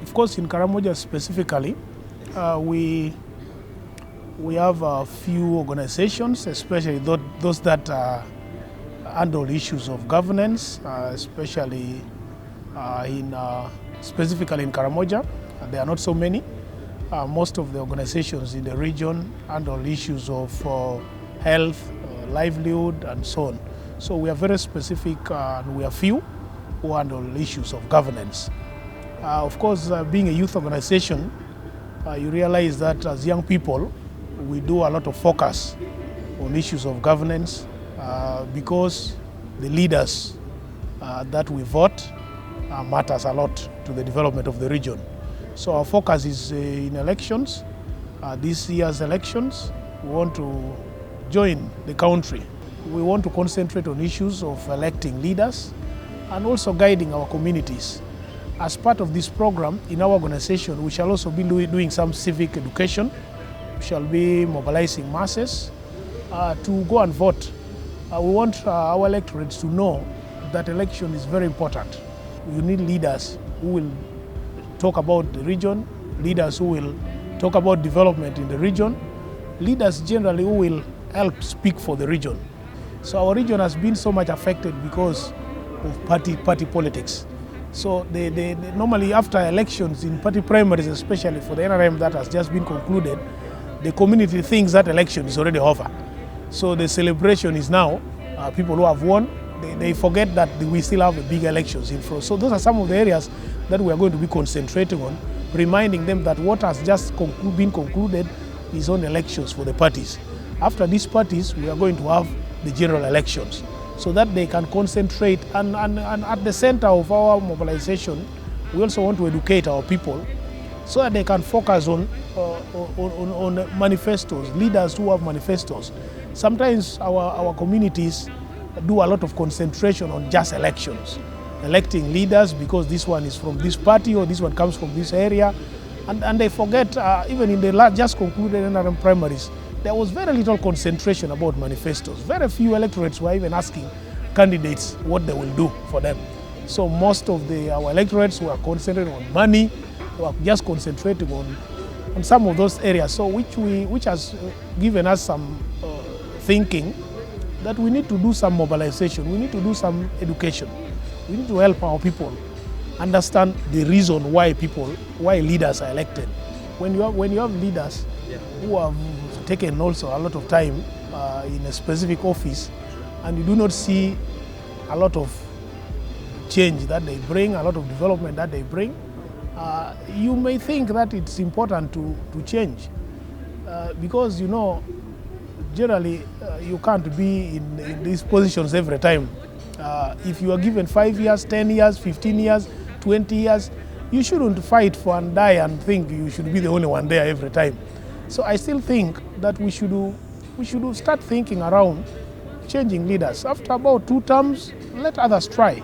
Of course, in Karamoja specifically, we have a few organizations, especially those that handle issues of governance, especially specifically in Karamoja. There are not so many. Most of the organizations in the region handle issues of health, livelihood, and so on. So we are very specific, and we are few who handle issues of governance. Of course, being a youth organization, you realize that as young people, we do a lot of focus on issues of governance because the leaders that we vote matters a lot to the development of the region. So our focus is in elections. This year's elections, we want to join the country. We want to concentrate on issues of electing leaders and also guiding our communities. As part of this program, in our organization, we shall also be doing some civic education. We shall be mobilizing masses to go and vote. We want our electorates to know that election is very important. You need leaders who will talk about the region, leaders who will talk about development in the region, leaders generally who will help speak for the region. So our region has been so much affected because of party politics. So they normally after elections in party primaries, especially for the NRM that has just been concluded, the community thinks that election is already over. So the celebration is now people who have won, they forget that we still have big elections in front. So those are some of the areas that we are going to be concentrating on, reminding them that what has just been concluded is on elections for the parties. After these parties, we are going to have the general elections, so that they can concentrate. And at the center of our mobilization, we also want to educate our people so that they can focus on manifestos, leaders who have manifestos. Sometimes our communities do a lot of concentration on just elections, electing leaders because this one is from this party or this one comes from this area. And they forget, even in the just concluded NRM primaries, there was very little concentration about manifestos. Very few electorates were even asking candidates what they will do for them. So most of our electorates were concentrating on money, were just concentrating on some of those areas. So which has given us some thinking that we need to do some mobilization, we need to do some education. We need to help our people understand the reason why leaders are elected. When you have leaders who have taken also a lot of time in a specific office, and you do not see a lot of change that they bring, a lot of development that they bring, you may think that it's important to change because, you know, generally you can't be in these positions every time. If you are given 5 years, 10 years, 15 years, 20 years, you shouldn't fight for and die and think you should be the only one there every time. So I still think that we should start thinking around changing leaders. After about 2 terms, let others try.